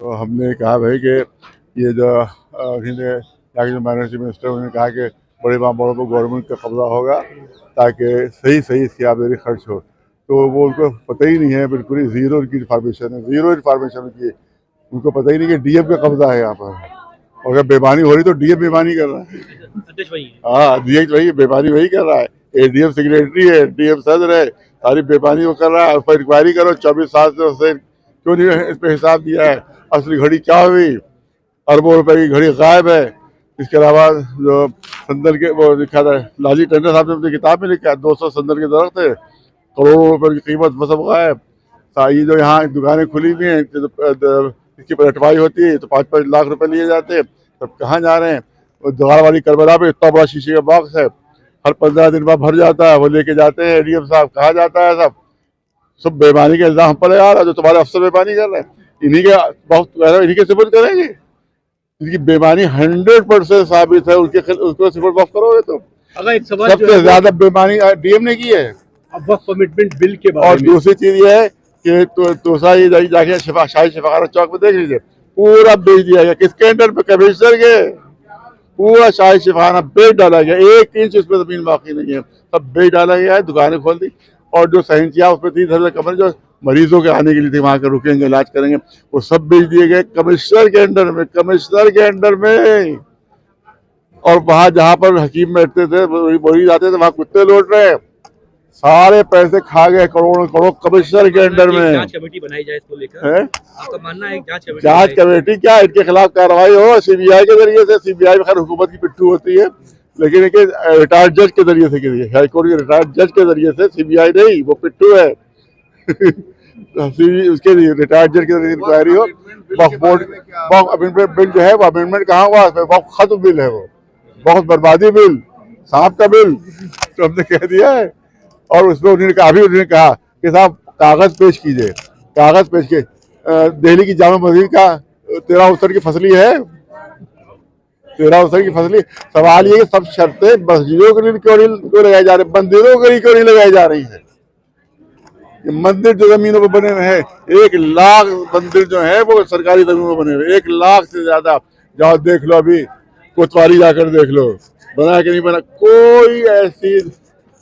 तो हमने कहा भाई कि ये जो जाके जो माइनॉरिटी मिनिस्टर उन्होंने कहा कि बड़े मामलों पर गवर्नमेंट का कब्जा होगा ताकि सही सही इसकी आमदनी खर्च हो। तो वो उनको पता ही नहीं है, बिल्कुल ही ज़ीरो उनकी इन्फॉर्मेशन है, ज़ीरो इन्फॉर्मेशन उनकी। उनको पता ही नहीं कि डीएम का कब्जा है यहाँ पर। और अगर बेईमानी हो रही तो डीएम बेईमानी कर रहा है। हाँ, डीएम वही बेईमानी वही कर रहा है। एडीएम सेक्रेटरी है, डीएम सदर है, सारी बेईमानी वो कर रहा है। उस पर इंक्वायरी करो, 24 साल से उससे क्यों नहीं इस पर हिसाब दिया है, असली घड़ी क्या हुई, अरबों रुपए की घड़ी गायब है। इसके अलावा जो संदल के वो लिखा था, लालजी टंडन साहब ने अपनी किताब में लिखा है 200 संदल के दरख्त है, करोड़ों रुपए की कीमत वो सब गायब। ये जो यहाँ दुकानें खुली हुई हैं, इसकी पलटवाई होती है तो 5-5 लाख रुपए लिए जाते हैं, सब कहाँ जा रहे हैं। जुगाड़ वाली करबला पे इतना बड़ा शीशे का बॉक्स है, हर 15 दिन बाद भर जाता है, वो लेके जाते हैं एडीएम साहब, कहाँ जाता है सब। सब बेईमानी का इल्जाम हम पर लगा रहा है, जो तुम्हारे अफसर बेईमानी कर रहे हैं, इन्हीं के बहुत इन्हीं के सिफर करेंगे। इनकी बेईमानी 100% साबित है, उसको सिफर बफ करोगे तो। अगर एक सवाल सबसे ज्यादा बेईमानी डीएम ने की है। अब वक्त कमिटमेंट बिल के बारे और में दूसरी चीज ये है कि तोसा ये जाके शाही शिफाखाना चौक में देख लीजिए, पूरा बेच दिया गया। किसके अंडर पे? कमिश्नर के। पूरा शाही शिफाखाना बेच डाला गया, 1 इंच उसमें जमीन बाकी नहीं है, सब बेच डाला गया है, दुकानें खोल दी। और जो सहनचिया उसमें 30,000 कमरे जो मरीजों के आने के लिए थे, वहां के रुकेंगे, इलाज करेंगे, वो सब बेच दिए गए कमिश्नर के अंडर में, कमिश्नर के अंडर में। और वहां जहां पर हकीम बैठते थे, बोली जाते थे, वहां कुत्ते लौट रहे हैं। सारे पैसे खा गए, करोड़ों करोड़ कमिश्नर के अंडर में। जांच कमेटी बनाई जाए इसको लेकर, है आपका मानना है जांच कमेटी क्या, इनके खिलाफ कार्रवाई हो सीबीआई के जरिए से। सीबीआई में खैर हुकूमत की पिट्ठू होती है, लेकिन इनके रिटायर्ड जज के जरिए से की, हाईकोर्ट के रिटायर्ड जज के जरिए से, सीबीआई नहीं, वो पिट्ठू है। उसके रिटायर्ड जज के जरिए इंक्वायरी हो। अमेंडमेंट बिल जो है वो अमेंडमेंट कहाँ हुआ, बहुत खत्म बिल है वो, बहुत बर्बादी बिल, सांप का बिल, तो हमने कह दिया है। और उसमें उन्होंने कहा कि साहब कागज पेश कीजिए, कागज पेश किए। दिल्ली की जामा मस्जिद का 13 उत्तर की फसली है, 13 उत्तर की फसली। सवाल ये सब शर्तें मस्जिदों के लिए क्यों लगाई जा रही, मंदिरों के लिए क्यों नहीं लगाई जा रही है। मंदिर जो जमीनों पर बने हुए हैं, 1 लाख मंदिर जो है वो सरकारी जमीनों पर बने हुए, 1 लाख से ज्यादा। जाओ देख लो, अभी कोतवाली जाकर देख लो, बना कि नहीं बना। कोई ऐसी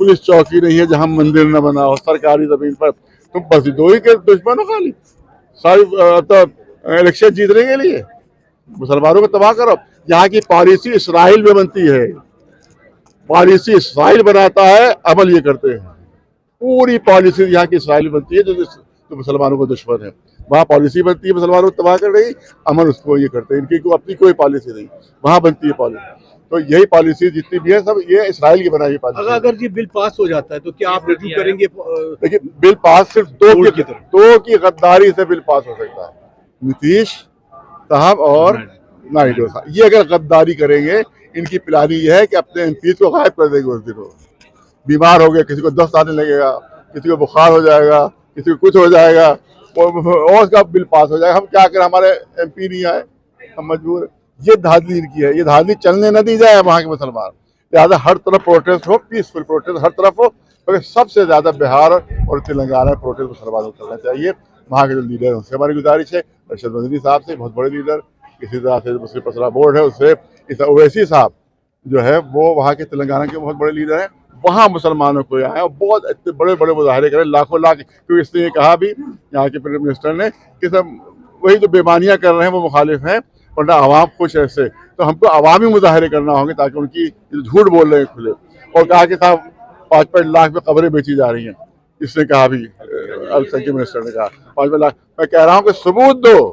पुलिस चौकी नहीं है जहां मंदिर न बना हो सरकारी जमीन पर। तुम मस्जिदों ही के दुश्मन हो खाली, सारी तो इलेक्शन जीतने के लिए मुसलमानों को तबाह करो। यहाँ की पॉलिसी इसराइल में बनती है, पॉलिसी इसराइल बनाता है, अमल ये करते हैं। पूरी पॉलिसी यहाँ की इसराइल बनती है, जो मुसलमानों को दुश्मन है। वहाँ पॉलिसी बनती है मुसलमानों को तबाह कर रही, अमल उसको ये करते हैं। इनकी अपनी कोई पॉलिसी नहीं, वहाँ बनती है पॉलिसी। तो यही पॉलिसी जितनी भी है सब ये इसराइल की बनाई पॉलिसी। अगर ये बिल पास हो जाता है तो क्या आप रिव्यू करेंगे? देखिए, बिल पास सिर्फ दो की गद्दारी से बिल पास हो सकता है, नीतीश साहब और नायडू साहब। ये अगर गद्दारी करेंगे, इनकी प्लानिंग ये है कि अपने एमपी को गायब कर देंगे उस दिन। बीमार हो गए, किसी को दस्त आने लगेगा, किसी को बुखार हो जाएगा, किसी को कुछ हो जाएगा, और उसका बिल पास हो जाएगा। हम क्या करें, हमारे एमपी नहीं आए, हम मजबूर। ये धांधली इनकी है, ये धांधली चलने न दी जाए वहाँ के मुसलमान। लिहाजा हर तरफ प्रोटेस्ट हो, पीसफुल प्रोटेस्ट हर तरफ हो, क्योंकि सबसे ज्यादा बिहार और तेलंगाना में प्रोटेस्ट मुसलमानों को करना चाहिए। वहाँ के जो लीडर है उससे हमारी गुजारिश है, अरशद मदनी साहब से, बहुत बड़े लीडर, इसी तरह से मुस्लिम पसरा बोर्ड है उससे, ओवैसी साहब जो है वो वहाँ के तेलंगाना के बहुत बड़े लीडर हैं, वहाँ मुसलमानों को आए और बहुत इतने बड़े बड़े मुजाहरे करें, लाखों लाख। क्योंकि इसने ये कहा भी यहाँ के प्राइम मिनिस्टर ने कि सब वही जो बेमानियाँ कर रहे हैं वो मुखालिफ हैं, वरना आवाम खुश है इससे। तो हमको अवामी मुजाहरे करना होंगे ताकि उनकी झूठ बोल रहे हैं खुले। और कहा कि साहब 5-5 लाख में कब्रें बेची जा रही हैं, इसने कहा भी, अल्पसंख्यक मिनिस्टर ने कहा 5-5 लाख। मैं कह रहा हूँ कि सबूत दो,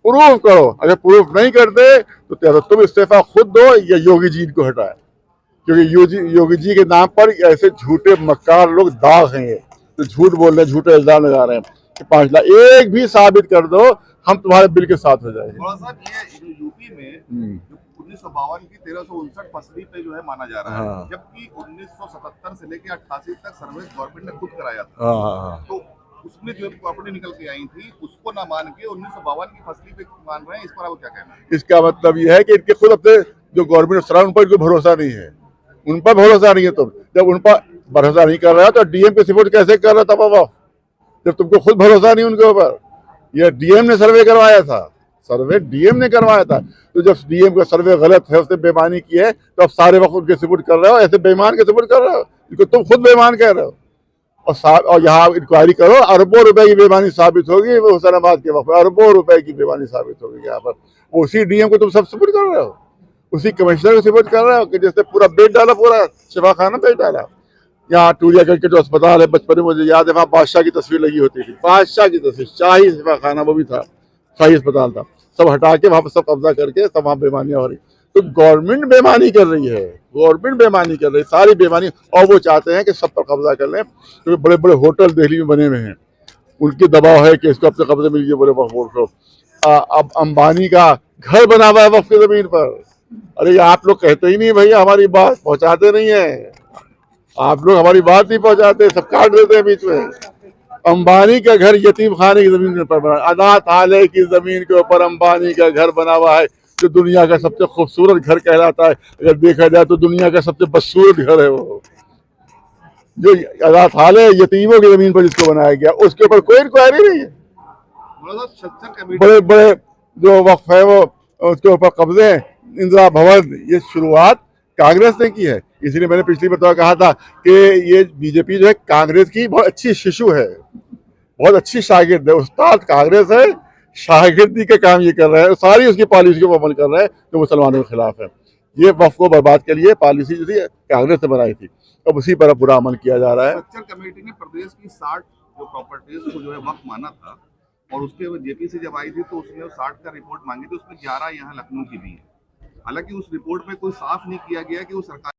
प्रूफ करो। अगर प्रूफ नहीं करते तो तुम इस्तीफा खुद दो या योगी जी को हटाए, क्योंकि योगी जी के नाम पर ऐसे झूठे मक्कार लोग दाग हैं, तो झूठ बोल रहे हैं, झूठे इल्जाम लगा रहे हैं कि 5 लाख। एक भी साबित कर दो, हम तुम्हारे बिल के साथ हो जाएंगे। ये यूपी में 1952 की 1359 फसली पे जो है माना जा रहा है, जबकि 1977 से लेकर 88 तक सर्वे गवर्नमेंट ने खुद कराया था। तो उसमें जो प्रॉपर्टी निकल के आई थी उसको ना मान के 1952 की फसली पे मान रहे हैं, इस पर आपको क्या कहना है? इसका मतलब यह है कि इनके खुद अपने जो गवर्नमेंट अफसरान, उन पर कोई भरोसा नहीं है, उन पर भरोसा नहीं है। तुम जब उन पर भरोसा नहीं कर रहा तो डीएम पे सपोर्ट कैसे कर रहा था बाबा, जब तुमको खुद भरोसा नहीं उनके ऊपर। ये डीएम ने सर्वे करवाया था, सर्वे डीएम ने करवाया था। तो जब डीएम का सर्वे गलत है, उसने बेईमानी की है, तो अब सारे वक्त उनके सपोर्ट कर रहे हो, ऐसे बेईमान के सपोर्ट कर रहे हो, इनको तुम खुद बेईमान कह रहे हो। और यहाँ इंक्वायरी करो, अरबों रुपए की बेईमानी साबित होगी, वो हुसैनाबाद के वक्त अरबों रुपए की बेईमानी साबित होगी यहाँ पर। उसी डीएम को तुम सब सपोर्ट कर रहे हो, उसी कमिश्नर को सपोर्ट कर रहे हो कि जैसे पूरा बेच डाला, पूरा शिफाखाना बेच डाला। यहाँ टूरियागंज के जो अस्पताल है, बचपन में मुझे याद है, वहाँ बादशाह की तस्वीर लगी होती थी, बादशाह की तस्वीर, शाही शिफाखाना वो भी था, शाही अस्पताल था, सब हटा के वहाँ पर सब कब्जा करके सब वहाँ बेईमानियाँ हो रही। तो गवर्नमेंट बेईमानी कर रही है, गवर्नमेंट बेईमानी कर रही है, सारी बेईमानी। और वो चाहते हैं कि सब पर कब्जा कर लें, क्योंकि बड़े बड़े होटल दिल्ली में बने हुए हैं, उनके दबाव है कि इसको अपने कब्जे मिल गए, बोले वक्फ को। अब अंबानी का घर बना हुआ है वक्फ की जमीन पर। अरे आप लोग कहते ही नहीं भैया, हमारी बात पहुंचाते नहीं है, आप लोग हमारी बात नहीं पहुंचाते, सब काट देते हैं बीच में। अंबानी का घर यतीम खाने की जमीन पर बना, अनाथालय की जमीन के ऊपर अंबानी का घर बना हुआ है, जो दुनिया का सबसे खूबसूरत घर कहलाता है। अगर देखा जाए तो दुनिया का सबसे बदसूरत घर है वो, जो अनाथालय यतीमों की जमीन पर जिसको बनाया गया, उसके ऊपर कोई इंक्वायरी नहीं है। बड़े बड़े जो वक्फ है वो उसके ऊपर कब्जे हैं। इंदिरा भवन, ये शुरुआत कांग्रेस ने की है, इसलिए मैंने पिछली बार कहा था कि ये बीजेपी जो है कांग्रेस की बहुत अच्छी शिशु है, बहुत अच्छी शागिर्द है, उस्ताद कांग्रेस है, शागिर्दी के काम ये कर रहे हैं, सारी उसकी पॉलिसी को अमल कर रहे हैं जो मुसलमानों के खिलाफ है। ये वक्फ को बर्बाद के लिए पॉलिसी जो थी कांग्रेस ने बनाई थी, अब उसी पर बुरा अमल किया जा रहा है। स्ट्रक्चर कमेटी ने प्रदेश की 60 जो प्रॉपर्टीज को जो है वक्फ माना था, और उसके जेपी से जब आई थी तो उसने 60 का रिपोर्ट मांगी थी, उसमें 11 यहाँ लखनऊ की भी है। हालांकि उस रिपोर्ट में कोई साफ नहीं किया गया कि वो सरकार